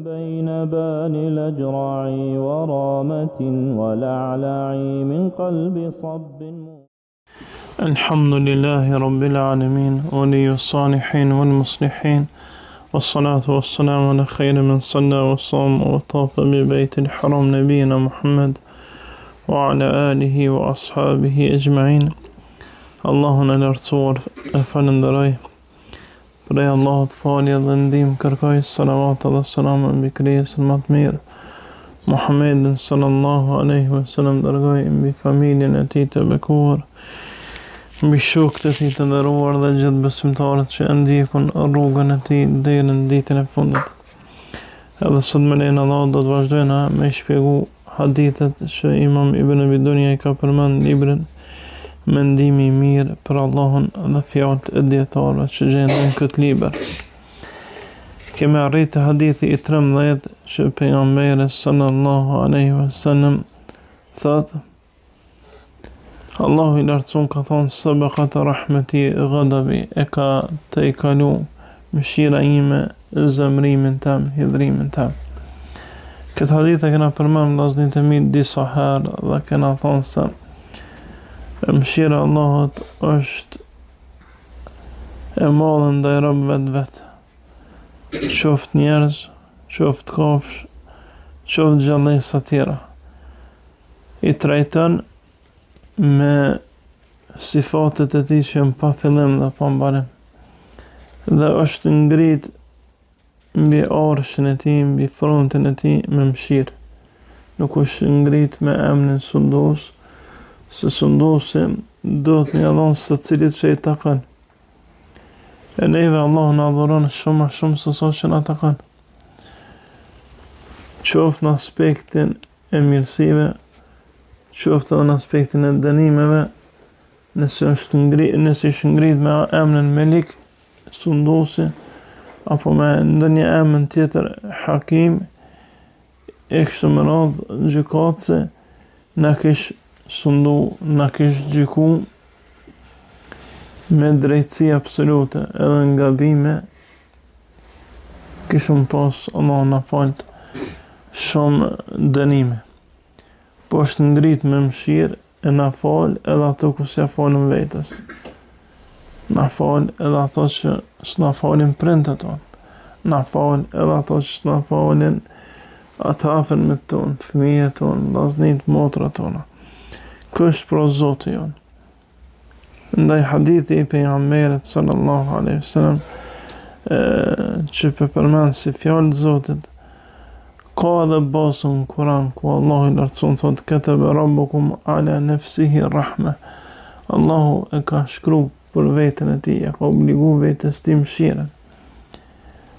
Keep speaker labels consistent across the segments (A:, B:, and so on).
A: بين بان الأجراع ورامة ولعلع من قلب صب.
B: الحمد لله رب العالمين ولي الصالحين والمصلحين والصلاة والسلام على خير من صلى وصام وطاف ببيت الحرام نبينا محمد وعلى آله وأصحابه أجمعين. Allahun e lartësuar e falenderoj. Prej Allahut falje dhe ndihmë kërkoj, salavat dhe selam mbi krijesën më të mirë, Muhammedin sallallahu alaihi wasallam, dërgoj mbi familjen e tij të bekuar, mbi shokët e tij të nderuar dhe gjithë besimtarët që ndjekun rrugën e tij deri në ditën e fundit. Edhe sot me lejen e Allahut do të vazhdojmë me shpjegu hadithet që Imam Ibn Abi Dunya i ka përmend në librin Mendimi i mirë për Allahun dhe fjalët e dietarëve që gjenden në këtë libër. Kemi arritë hadithi i 13 që pejgamberi sallallahu alaihi wasallam thotë: Allahu i lartësuar ka thonë, sabaqat rahmeti ghadabi, e ka të i kalu mëshira ime zemrimin tam, hidhrimin tam. Këtë hadith e kena përmend vllazërit e mi disa herë dhe kena thonë se mëshira Allahut është e madhe ndaj robëve vetë. Qoftë njerëz, qoftë kafsh, qoftë gjallësa tjera. I trajton me sifatet e tij që janë pa fillim dhe pa mbarim. Dhe është ngrit mbi arshën e tij, mbi frontin e tij me mëshirë. Nuk është ngrit me emrin sundos, se sundosi do të një adhonë së cilit që i takon. E neve Allah në adhuron shumë se sa që në takon. Qoftë në aspektin e mirësive, qoftë edhe në aspektin e dënimeve, nëse është ngrit me emrin Melik, sundosi, apo me ndonjë emër tjetër Hakim, e kështu me radhë gjykatësi, na kish sundu, na kish gjyku me drejtësi absolute, edhe nga gabime kishëm pas Allah na falt shumë dënime. Po është ngrit me mëshirë e na fal edhe ato ku s'ja falën vetës. Na fal edhe ato që s'na falin prindët tonë. Na fal edhe ato që s'na falin ata afërmit tonë, fëmijët tonë, vllazërit, motrat tona. Ky është për Zotin jon. Ndaj hadithi i pejgamberit sallallahu alaihi wasallam që përmend si fjalë Zotit, ka edhe basën në Kur'an ku Allahu i lartësuar thotë: "Kataba rabbukum ala nafsihi rahme." Allahu e ka shkruar për veten e tij, e ka obliguar vetes tij mëshirën.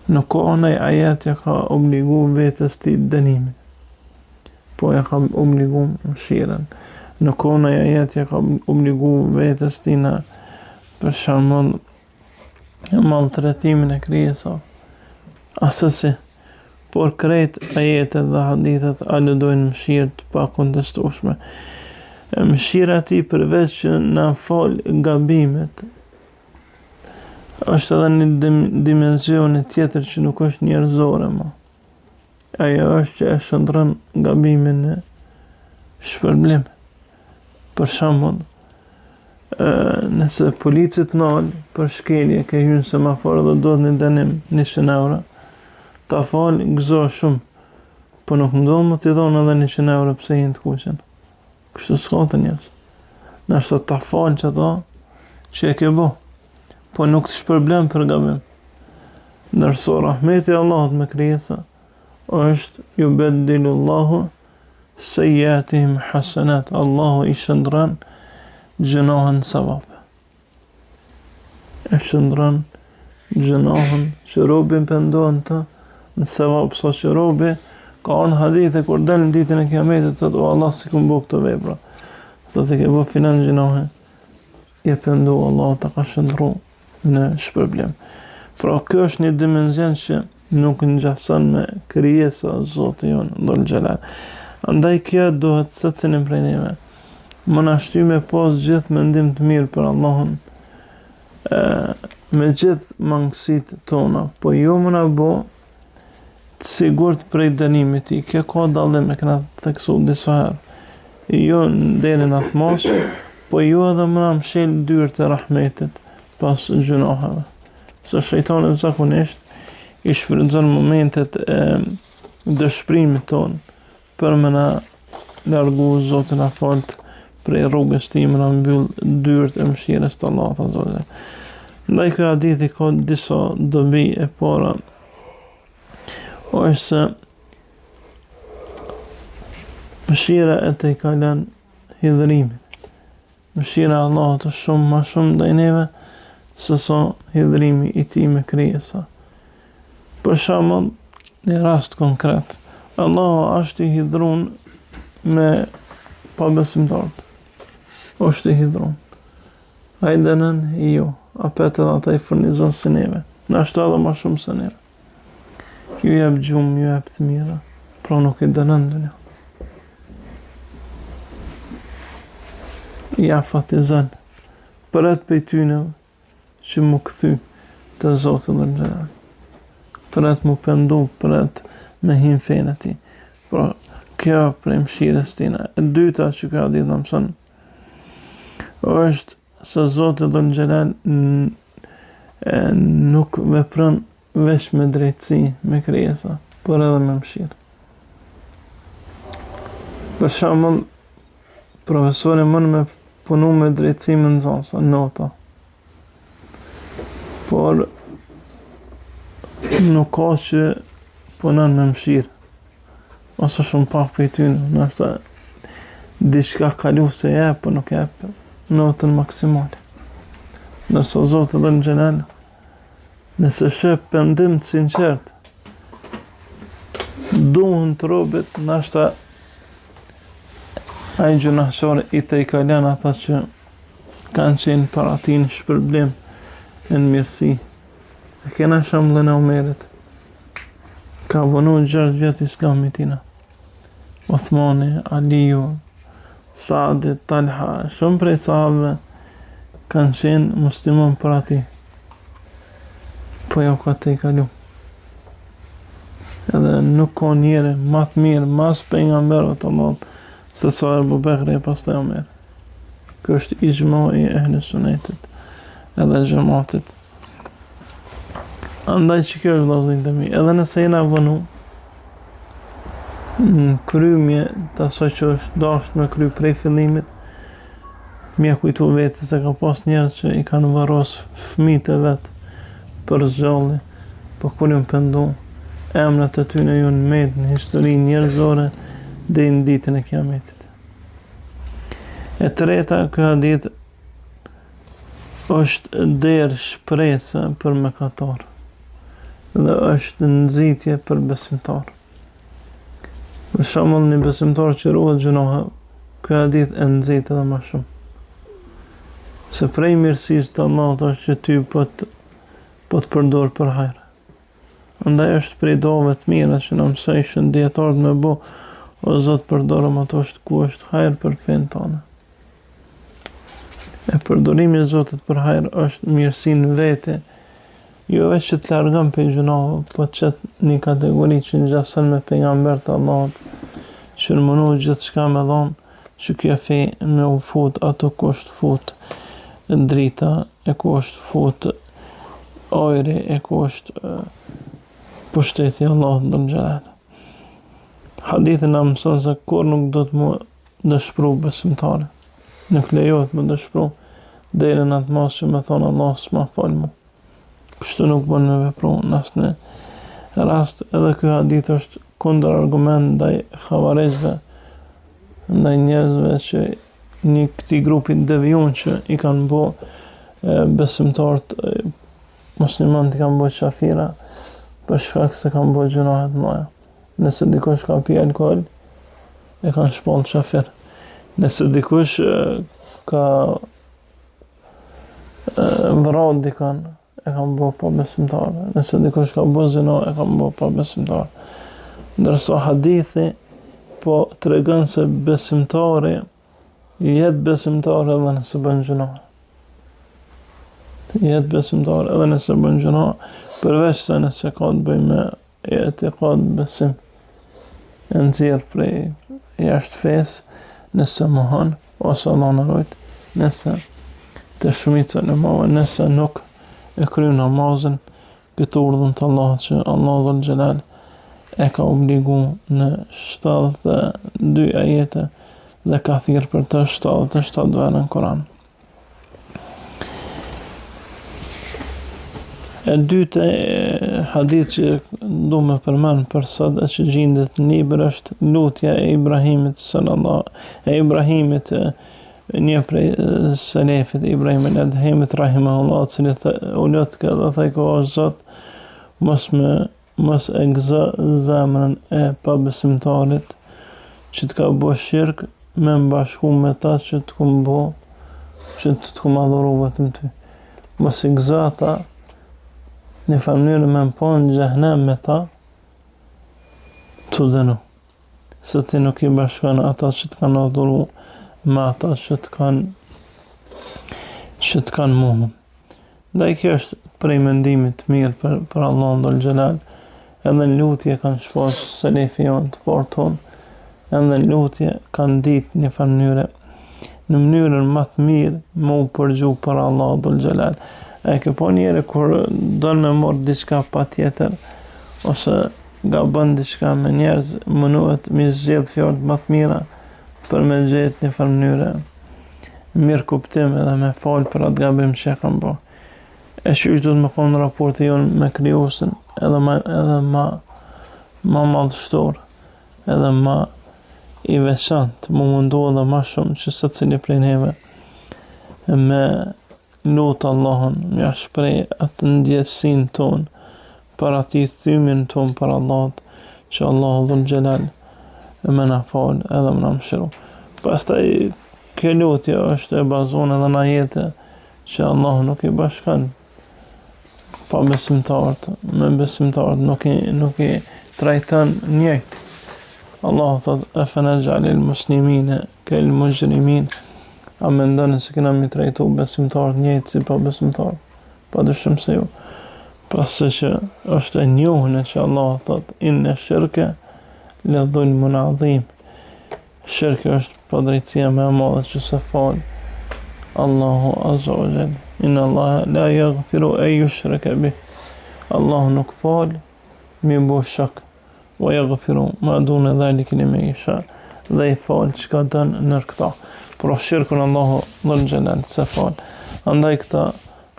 B: Nuk ka ndaj ajet e ka obliguar vetes tij dënimin, po e ka obliguar mëshirën. Nuk ka ndaj ajet e ka obliguar vetes tij në për shembull maltretimin e krijesave. Asesi, por krejt ajetet dhe hadithet aludojnë mëshirë të pakontestueshme. Mëshira e tij përveç që na fal gabimet, është edhe një dimension tjetër që nuk është njerëzore më. Ajo është që e shndron gabimin në shpërblim. Për shembull, nëse policit nal për shkelje ke hyrë semafor dhe do të një dënim 100 euro, ta fal gëzo shumë, po nuk ndonë më t'i dhonë edhe 100 euro pse hinë të kuqen. Kështu s'ka të njerëz. Nashta ta fal që ato që e ke bo, po nuk të shpërblen për gabim. Ndërsa rahmeti Allahut me krijesa është yubeddilullahu sayyiatihim hasanat. Allahu i shndron gjënohen savabe. E shndron gjënohen që robin pendohen të në sevap, sa që robi ka në hadithe kur del në ditën e kiametit thotë: "O Allah, si kum bo këto vepra." Thotë ke bo filan gjënohe, je pendu, Allah ta ka shndru në shpërblim. Pra kjo është një dimension që nuk ngjason me krijesa Zoti jon dhul xhelal. Andaj kjo duhet secilin prej neve më na shty me pas gjithë mendim të mirë për Allahun, me gjithë mangësitë tona, po jo më na bo sigurt prej dënimit ti. Kjo ka dallim e këna theksu disa herë. Jo deri në atë mos, po jo edhe më mshel dyrët e rahmetit pas gjunohave. Se shejtani zakonisht i shfrytëzon momentet e dëshpërimit ton për më na largu Zotin na falt prej rrugës tim na mbyll dyrët e mëshirës të Allahut azza wa jalla. Ndaj ky hadithi ka disa dobi e para. Ose mëshira e të i kalan hidhërimin. Mëshira e Allahut është shumë ma shumë ndaj neve se sa hidhërimi i tij me krijesa. Për shembull, në rast konkret, Allahu është i hidhrun me pabesimtarët. Është i hidhrun. Ai dënon jo, apet edhe ata i furnizon si neve. Në ashtu edhe ma shumë se neve. Ju jep gjumë, ju jep të mira, pra nuk i dënon dunia. Ja fatizon për atë pej tyne që mu këthy të Zotë dhe Gjellë. Për atë mu pendu, për atë me him fejnë ti. Pra, kjo prej mshires tina. E dyta që ka ditë në mësën, është se Zotë dhe Gjellë nuk vepron veç me drejtësi, me krijesa, por edhe me mshirë. Për shembull, profesori mund me punu me drejtësi me nxënësa, nota. Por nuk ka që punon me mshirë. Ose shumë pak për i tynë, nështë diçka kalu se jep, por nuk jep notën maksimale. Nërso Zotë dhe në gjenel, nëse shep pendim të sinqert, duhen të robit, nështë ai gjunahçor i të i kalan ata që kanë qenë para ti në shpërblim në mirësi. E kena shembullin e Omerit. Ka vënu 6 vjet Islami tina. Uthmani, Aliu, Saadi, Talha, shumë prej sahabëve kanë qenë muslimon para ti. Po jo ka të i kalu. Edhe nuk ka njeri ma të mirë, mas pejgamberëve të Allahut, se sa Abu Bekri e pastaj Omer. Kjo është ijma i ehli sunetit edhe xhamatit. Andaj që kjo është vëllezërit e mi, edhe nëse jena vënu në krymje të asaj që është dashur me kry prej fillimit, mja kujtu vetë se ka pas njerëz që i kanë varros fëmijët e vet për zgjalli, po kur jam pendu, emrat e tyre janë med në historinë njerëzore dhe në ditën e kiametit. E treta, kjo hadith është derë shpresa për mëkatar dhe është nxitje për besimtar. Për shembull, një besimtar që ruhet gjunohe, kjo hadith e nxit edhe më shumë. Se prej mirësisë të Allahut është që ty po të përdor për hajër. Andaj është prej dove të mira që në mësejshën djetarët me bo, o Zot përdorëm ato është ku është hajër për fenë tonë. E përdorimi i Zotit për hajër është mirësi në vete, jo veç që të largëm për gjunohë, po të qëtë një kategori që në gjasën me pejgamber të Allahut, që në mënu gjithë shka me dhonë, që kjo fe me u fut ato ku është fut drita, e ku është fut ajri, e ku është pushteti Allahut në gjelat. Hadithin na mëson se kur nuk do të më dëshpëru besimtare. Nuk lejohet më dëshpëru deri në atë mas që me thonë Allah s'ma fal mu. Kështu nuk bën me vepru në asnjë rast. Edhe ky hadith është kundër argument ndaj xhavarejve, ndaj njerëzve që një këtij grupi devijuar që i kanë bë besimtarët muslimanët i kanë bë qafira për shkak se kanë bë gjunohe të mëdha. Nëse dikush ka pi alkool, e kanë shpall qafir. Nëse dikush ka vrarë dikon, e kanë bë pa besimtar. Nëse dikush ka bë zina, e kanë bë pa besimtar. Ndërsa hadithi po tregon se besimtari jetë besimtar edhe nëse bën gjuna. Jetë besimtar edhe nëse bën gjuna, përveç se nëse ka të bëjë me etikad besim e nxjerr prej jashtë fesë, nëse mohon ose Allah na ruaj, nëse të shumica në mëve, nëse nuk e kryen namazin këtë urdhën të Allahut që Allah dhul xhelal e ka obligu në 72 ajete dhe ka thirrë për të 77 vende në Kur'an. E dytë hadith që du me përmend për sot e që gjendet në libër është lutja e Ibrahimit një prej selefit Ibrahim el-Adhemit rahimahullah, cili u lut dhe thaj ko o Zot, mos e gëzo zemrën e pabesimtarit që të ka bo shirk me mbashku me ta që të kum bo, që të kum adhuru vetëm ty. Mos e gëzo ata në mënyrë me më po në gjahnem me ta të dënu, se ti nuk i bashkon ata që të kanë adhuru me ata që të kanë muhun. Dhe kjo është prej mendimit mirë për Allah dhul xhelal, edhe në lutje kanë shfaq selefi janë të forton, edhe në lutje kanë ditë një mënyre, në mënyrën më të mirë më u përgju për Allah dhul xhelal. E ke po njeri kur don me morë diçka pa tjetër, ose ga bën diçka me njerëz, mënohet me zgjedh fjalë më të mira për me gjetë një mënyre mirë kuptim edhe me fal për atë gabim që kam bë. E qysh do të më konë raporti jonë me krijuesin, edhe ma madhështor, edhe ma i veçantë, më mundu edhe ma shumë që secili prej neve me lutë Allahun, mja shprej atë ndjetësin ton, për ati thymin ton për Allahut, që Allah dhul xhelal me na fal edhe me na mëshiru. Pastaj kjo lutje është e bazuar edhe në ajete që Allah nuk i bashkon pa besimtarët, me besimtarët nuk i trajton njëjtë. Allah thot, e fenajjalil muslimine kel mujrimin, a me ndonë se kena mi trajtu besimtarët njëjtë si pa besimtarët, pa dyshim se ju. Pasë që është e njohën që Allah thot, inne shirke le dhulmun adhim. Shirke është pa drejtësia me e madhe që se falë Allahu azza wa jall. Inna Allah la yaghfiru an yushraka bih. Allah nuk falë mi bo shak, wa yaghfiru ma dune dhalika liman yasha, dhe i falë që ka dënë nër këta. Por shirkun Allahu dhul xhelal se fal. Andaj këta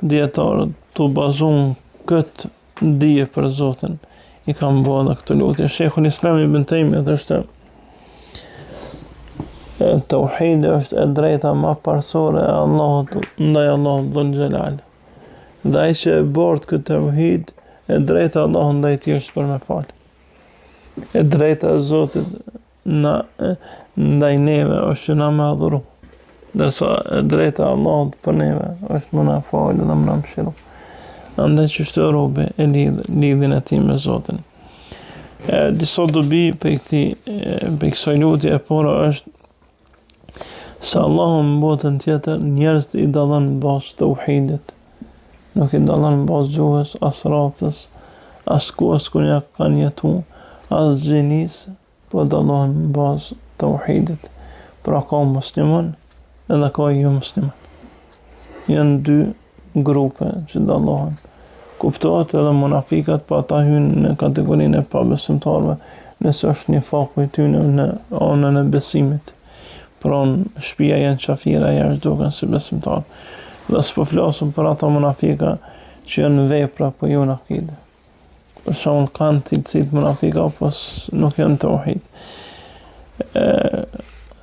B: dietarët të bazon këtë dije për Zotin i kanë bërë edhe këtë lutje. Sheikhul Islam Ibn Taymiyah është tauhidi është e drejta më parsorë e Allahut ndaj Allahut dhul xhelal. Dhe ai që e bart këtë tauhid, e drejta Allahut ndaj tij është për me fal. E drejta e Zotit ndaj neve është që na me adhuru. Dërsa e drejta Allahut për neve është më na falë dhe më na mëshiru. Andaj që shtë robe e lidhin e ti me Zotin. Disa dobi për kësaj lutje e para është se Allahu në botën tjetër njerëz i dallon në bazë të uhidit. Nuk i dallon në bazë gjuhës, as racës, as kohës kur ja kanë jetu, as gjenis, po dallon në bazë të uhidit. Pra ka musliman edhe ka jo musliman. Janë dy grupe që dallohen. Kuptohet edhe munafikat, pa ata hynë në kategorinë e pabesimtarëve, nëse është një faku i tyre në anën e besimit. Pra në shtëpia janë qafira, jashtë duken si besimtarë. Dhe s'po flasim për ata munafika që janë vepra, po jo në akide. Për shembull kanë cilësitë munafika, po nuk janë tauhid.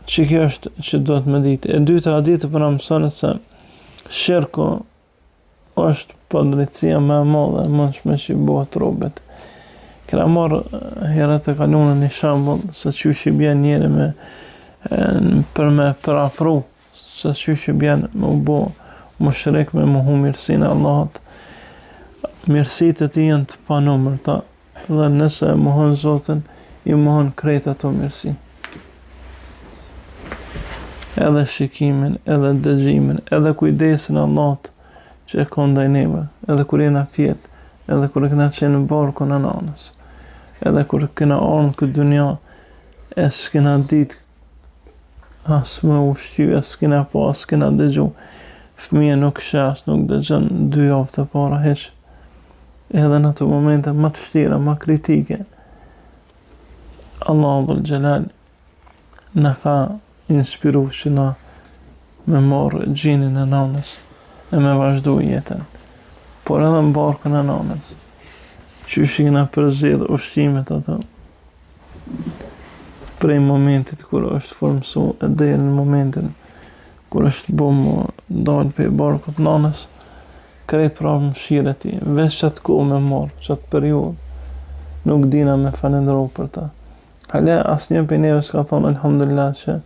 B: Që kjo është që duhet me ditë. E dyta hadith për na mëson se shirku është pa drejtësia më e madhe e mundshme që i bëhet robët. Kena marrë herët e kaluara një shembull se çysh i bën njëri për me parafru, se çysh i bën me u bë mushrik me mohu mirësinë e Allahut. Mirësitë e tij janë të panumërta dhe nëse e mohon Zotin, i mohon krejt ato mirësi. Edhe shikimin, edhe dëgjimin, edhe kujdesin Allahut që e ka ndaj neve, edhe kur jena fjet, edhe kur e kena qenë në barku në nanës. edhe kur kena ardhur këtë dunja, e s'kena ditë as me ushqy, as s'kena po, as s'kena dëgju. Fëmija nuk shes, nuk dëgjon 2 javë të para hiç. Edhe në ato momente më të vështira, më kritike, Allahu Dhul Jalal na ka inspiru që na me marrë gjinin e nanës e me vazhdu jetën. Por edhe në barkën e nanës, që shikna përzidh ushqimet ato, prej momentit kur është formësu e deri në momentin kur është bomë dalë për barkët nanës, krejt prapë mëshirë e ti, veç qatë kohë me marrë, qatë periud, nuk dina me falendëru për ta. Hale asnjë për neve s'ka thonë alhamdulillah që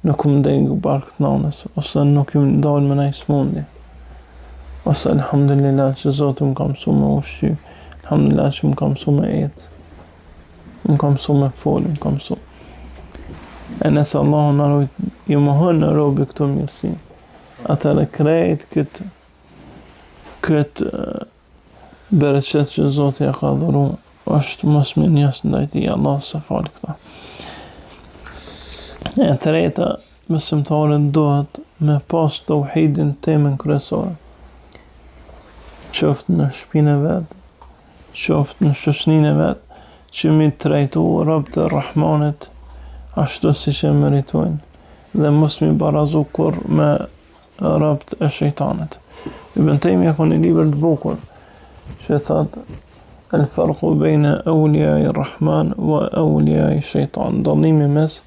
B: nuk më dengë barkët nanës, ose nuk më dalë me nëjë smundje, ose alhamdulillah që Zotë më ka mësu me ushqy, alhamdulillah që më ka mësu me etë, më ka mësu me folë, më ka mësu. E nëse Allahu në rujt, ju më hënë në robi këto mirësi, atëre krejt këtë bereqet që Zotë ja ka dhuru, është mos me njës ndaj tij, Allah se falë këta. E treta, besimtarët duhet me pas tauhidin temën kryesore, qoftë në shtëpinë e vet, qoftë në shoqërinë e vet, që mi trajtu robët e Rahmanit ashtu siç e meritojnë, dhe mos mi barazu kur me robët e shejtanit. Ibn Taymija ka një libër të bukur që thotë el-farqu bejne awliyai Rahman wa awliyai shejtan, dallimi mes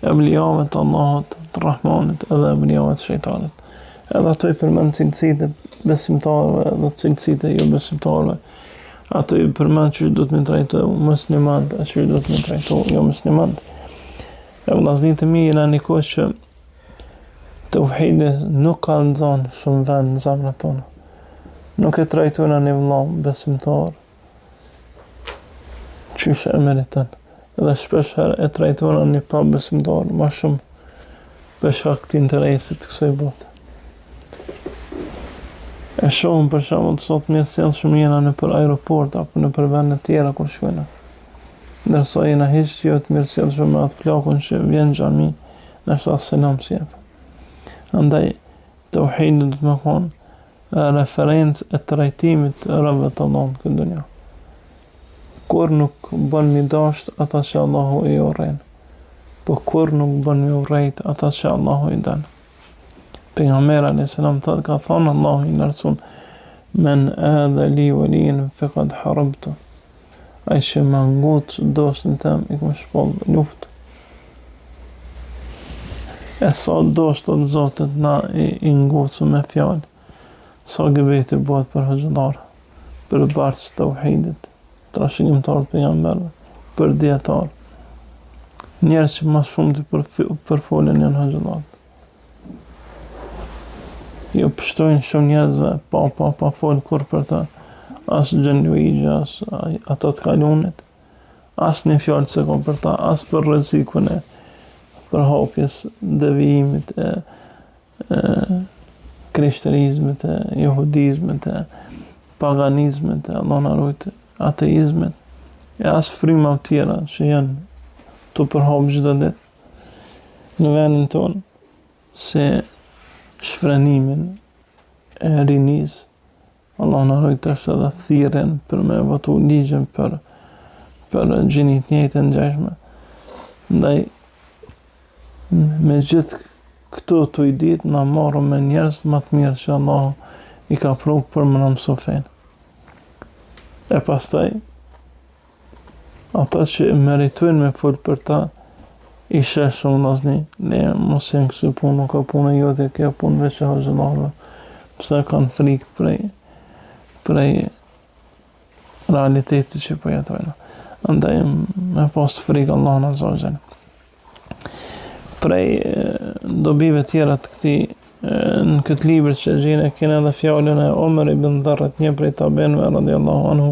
B: evlijave të Allahut të Rahmanit edhe evlijave të shejtanit. Edhe ato i përmend cilësitë e besimtarëve dhe cilësitë e jo besimtarëve. Ato i përmend që do të më trajto muslimanët, që do të më trajto jo muslimanët. E vëllazërit e mi jena një kohë që tauhidi nuk ka nxanë shumë vend në zemrat tona. Nuk e trajtojnë një vëllah besimtar qysh e meriton. Edhe shpesh herë e trajtojnë një pa besimtar më shumë për shkak të interesit të kësaj bote. E shohim për shembull sot mirësjellshëm jena në për aeroport apo në për vende të tjera kur shkojnë. Ndërsa jena hiç jo të mirësjellshëm me atë plakun që vjen në xhami, na thua selam si jep. Andaj tauhidi do të më thonë referencë e trajtimit të robëve të Allahut këtë dunja. Kur nuk bën mi dasht ata që Allahu i urren, po kur nuk bën mi urrejt ata që Allahu i dan. Pejgamberi alayhis salam thotë, ka thonë Allahu i lartësuar, men adha li waliyan faqad harabtu. Ai që më ngut dosën tem i kam shpall luftë. E sa dost të Zotit na i ngutsu me fjalë, sa gebeti bëhet për hoxhallar, për barç tauhidit, trashëgimtar pejgamberëve, për dietar. Njerëz që më shumë të përfolen janë hoxhallar. Jo pështojnë shumë njerëzve, pa fol kur për ta, as gjenjuigja, as ata të kalunit, as një fjallë se kom për ta, as për rrezikun e përhapjes, devijimit, krishterizmit, jehudizmit, paganizmit, Allah na rujt, ateizmit, e as fryma tjera që janë të përhap çdo ditë në vendin tonë, se shfrenimin e rinis, Allah në rojtë është edhe thiren për me votu ligjën për gjinit njëjtë në gjashme. Ndaj, me gjithë këto të i ditë, na marrëm me njerëz më të mirë që Allah i ka prukë për më në mësu fejnë. E pastaj, ata që meritojnë me folë për ta, i shesh shumë lazni, ne mos jenë kësë punë, nuk ka punë e jote, kjo punë veç e hoxhallarëve, pse kanë frikë prej realitetit që po jetojnë. Andaj me pas frikë Allahun azza wa jalla. Prej dobive tjera të këtij, në këtë libër që gjene kena edhe fjallën e Omer ibn Dharrit, një prej tabenëve radiallahu anhu,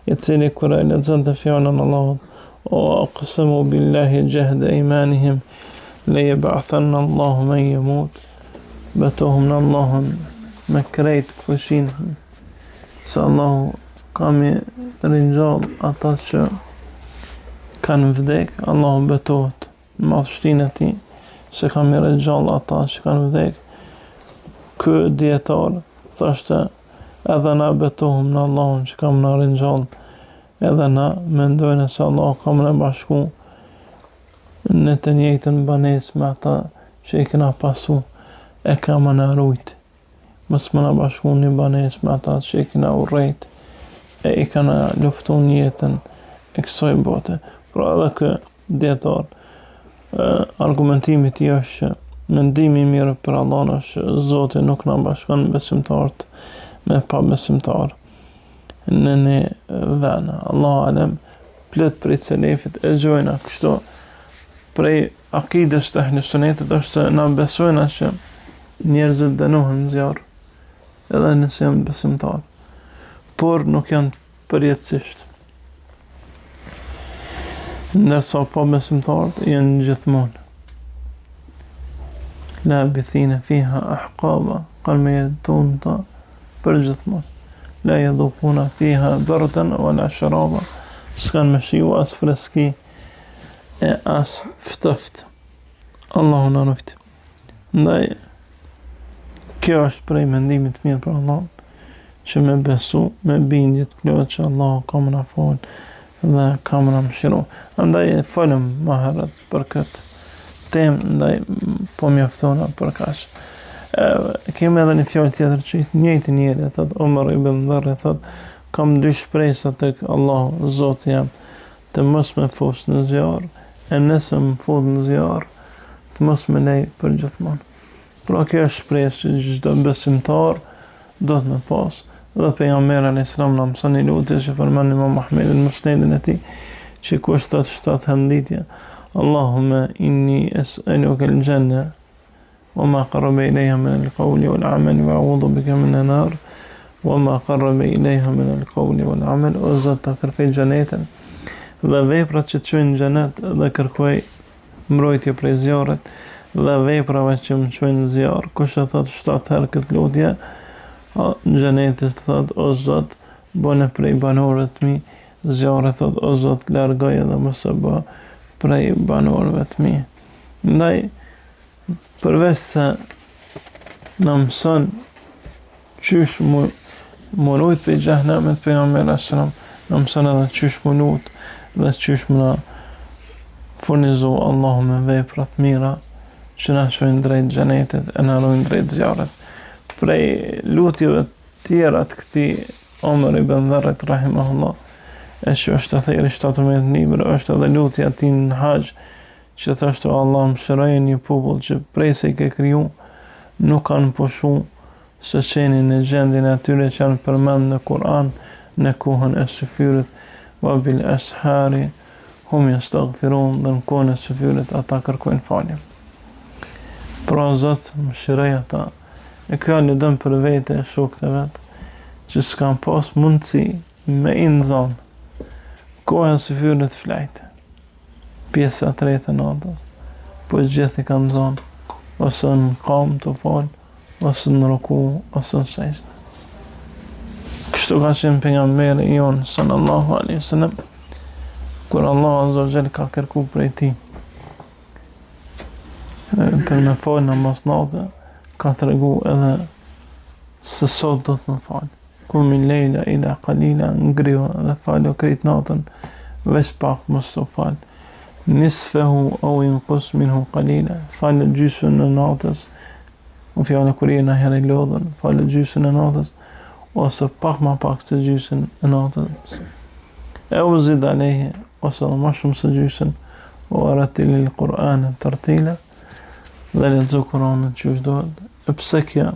B: i cili kur e lexonte fjallën Allahut, o aqsamu billahi jahda imanihim la yab'athanna Allahu man yamut, betohum në Allahun me krejt fushin se Allahu kam i rinjall ata që kanë vdek, Allahu betohet në madhështinë e tij se kam i rinjall ata që kanë vdek. Ky dietar thoshte edhe na betohem në Allahun që kam na rinjall, edhe na mendojnë se Allah kam në bashku në të njëjtën banesë me ata që i kena pasu e kam në rujt. Mos më na bashku një banesë me ata që i kena urrejt e i kana luftu jetën e kësaj bote. Pra edhe kë dietar argumentimi i tij është që mendimi i mirë për Allahun është Zoti nuk na bashkon besimtarët me pa besimtar në një vend. Allahu alem, plot prej selefit e gjojna kështu. Prej akides të ehli sunetit është se na besojna që njerëzit dënohen në zjarr edhe nëse janë besimtar, por nuk janë përjetësisht. Ndërsa pa besimtarët janë gjithmonë labithina fiha ahqaba, kanë me jetun ta për gjithmonë. La yadhukuna fiha bardan wala sharaba, s'kan me shiu as freski e as ftoft. Allahu na ruajt. Ndaj kjo është prej mendimit mirë për Allah, që me besu, me bindje të plot që Allah ka më na fal dhe ka më na mëshiru. Andaj folëm më herët për këtë temë, ndaj po mjaftona për kaq. Kemi edhe një fjalë tjetër që i njëjti njeri, thot Umar ibn Dharr, thot kam dy shpresa tek Allahu, Zoti jam, të mos më fus në zjarr, e nëse më fut në zjarr, të mos më lej për gjithmonë. Pra kjo është shpresë që çdo besimtar do të më pas. Dhe pejgamberi alayhis salam na mëson një lutje që përmend Imam Ahmedi në musnedin e tij, që kushtot 7 handitje. Allahumma inni as'aluka al-janna wa ma qarraba ilayha min al-qawli wal-'amali wa a'udhu bika min an-nar wa ma qarraba ilayha min al-qawli wal-'amal. O Zot, ta kërkoj xhenetin dhe veprat që të çojnë në xhenet, dhe kërkoj mbrojtje prej zjarrit dhe veprave që më çojnë në zjarr. Kush e thot 7 herë këtë lutje, në xhenetit thot o Zot, bëne prej banorëve të mi, zjarri thot o Zot, largoj dhe mos e bë prej banorëve të mi. Ndaj përveç se na mëson qysh më rujt për xhehenemit pejgamberi sallam, na mëson edhe qysh më lut dhe qysh më na furnizo Allahu me vepra të mira që na shojnë drejt xhenetit e na ruajnë drejt zjarrit. Prej lutjeve tjera të këtij Umar ibn Dharr rahimahullah, e që është thirrë 17 libër, është edhe lutja e tij në haxh, që thoshte Allah mëshiroje një popull që prej se i ke kriju nuk kanë pushu se qenin në gjendjen e atyre që janë përmend në Kur'an në kohën e syfyrit, wa bil ashari hum yastaghfirun, dhe në kohën e syfyrit ata kërkojnë falje. Pra Zot mëshiroj ata. E kjo një dëm për vete e shokët e vetë, që s'kan pas mundësi me i nëzon kohën e syfyrit flajtë, pjesa 3 e natës, po gjithë i kanë zonë, ose në kam të falë, ose në ruku, ose në sejdë. Kështu ka qenë pejgamberi jonë sallallahu alaihi wasallam, kur Allah azza wa jalla ka kërku prej tij për me falë namaz natë, ka të regu edhe se sot do të më falë. Kumi lejla ila qalila, ngriho dhe falë o krejt natën, veç pak mos të falë. Nisfehu au inqus minhu qalila, falë gjysën në natës, në fjallë kur jena herë i lodhën, falë gjysën në natës, ose pak ma pak të gjysën në natës. E u zid alehi, ose dhe ma shumë se gjysën, o aratili l'Qur'an të rtila, dhe lexo Kur'anin që dohet. E pse kja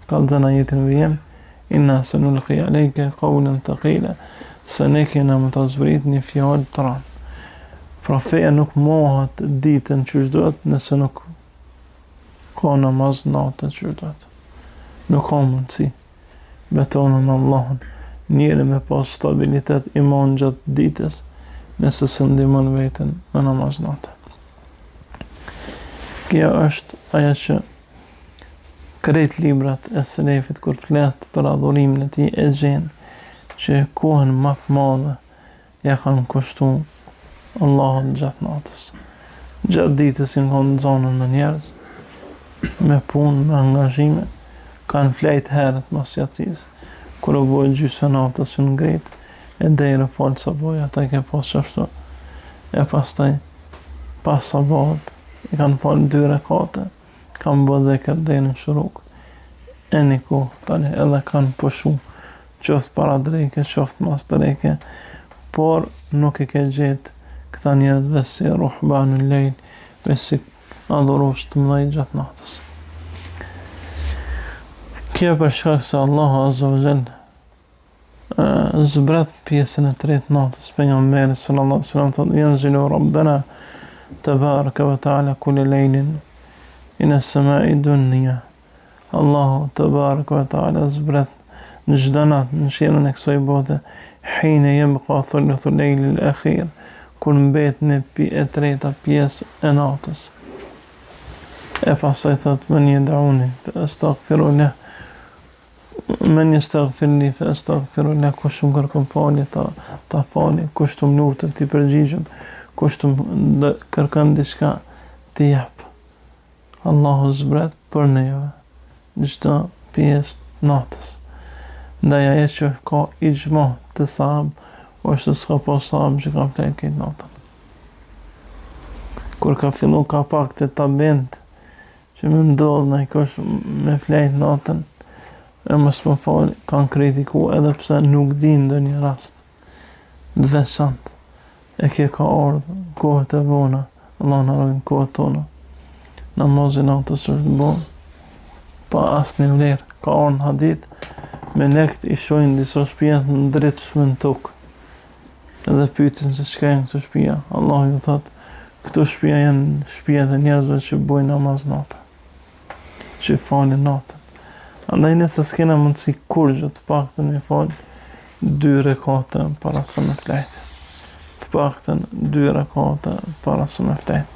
B: ka lëzën ajetin vjem, inna sanulqi alayka qawlan thaqila, se ne kena më të zbrit një fjallë të ranë. Pra feja nuk mohat ditën që dohet nëse nuk ka namaz natën që dohet. Nuk ka mundësi. Betonën Allahun, njeri me pas stabilitet iman gjatë ditës, nëse së ndihmon veten në namaz natën. Kjo është ajo që krejt librat e selefit kur flet për adhurimin e tij e gjen që kohën më të madhe ja kanë kushtu Allahut gjatë natës. Gjatë ditës i në zonën me njerëz, me punë, me angazhime, kanë flejt herët mas jatis, kur u bojë gjysë natës që në ngrit, e dejre falë saboj, ata i ke pas qashtu, e pastaj, pas sabot, i kanë falë 2 rekate, kanë bë dhekër dhe në shuruk, e një kohë, tani edhe kanë pushu, qoftë para drejke, qoftë mas drejke, por nuk i ke gjetë këta njerëz dhe si ruhbanu lejl, dhe si adhurues të mëdhej gjatë natës. Kjo për shkak se Allahu Azza wa Jall zbret pjesën e tretë natës. Pejgamberi sallallahu alaihi wasallam thotë: "Yanzilu Rabbana tabaraka wa ta'ala kull laylin ila as-sama'i dunya." Allahu tabaraka wa ta'ala zbret në çdo natë në qiellin e kësaj bote, hina yabqa thuluthu al-layl al-akhir, kur mbet në e treta pjesë e natës. E pastaj thot: "Men yad'uni fa astaghfiru lahu, men yastaghfirni fa astaghfiru lahu." Kush më kërkon falje ta falje, kush të më lutet ti përgjigjem, kush të më kërkon diçka ti jap. Allahu zbret për neve çdo pjesë natës. Ndaj ajo që ka ixhma të sahabë, është s'ka pas sahabë që ka flejt këtë natën. Kur ka fillu ka pak të tabend që me ndodhë në i kush me flejt natën, e mos më falë, kanë kritiku edhe pse nuk din ndë një rast të veçantë. E kje ka ardhë kohët e vona, Allah në rojnë kohët tona, namazin natës është bo pa asë një vlerë. Ka ardhë hadith, me lekt i shojnë disa shpijet në dritë shme në tokë, edhe pytin se çka janë këto shtëpia. Allah ju thot, këto shtëpia janë shtëpiat e njerëzve që bojnë namaz natë, që falin natën. Andaj nëse s'kena mundësi kurrë të paktën me fal 2 rekate para se me flejtë. Të paktën 2 rekate para se me flejtë.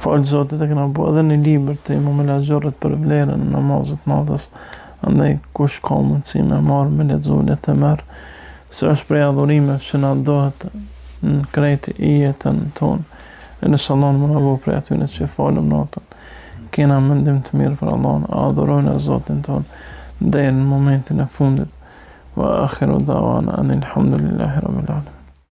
B: Falë Zotit e kena bo edhe një libër të Imam el-Axhurrit për vlerën e namazit natës. Andaj kush ka mundësi me marrë me lexu le të merr, se është prej adhurimeve që na dohet në krejt i jetën tonë. E në salon më në bo prej atyne që falëm natën. Kena mendim të mirë për Allahun, adhurojnë e Zotin tonë, deri në momentin e fundit. Wa akhiru dawana anil hamdulillahi rabbil alamin.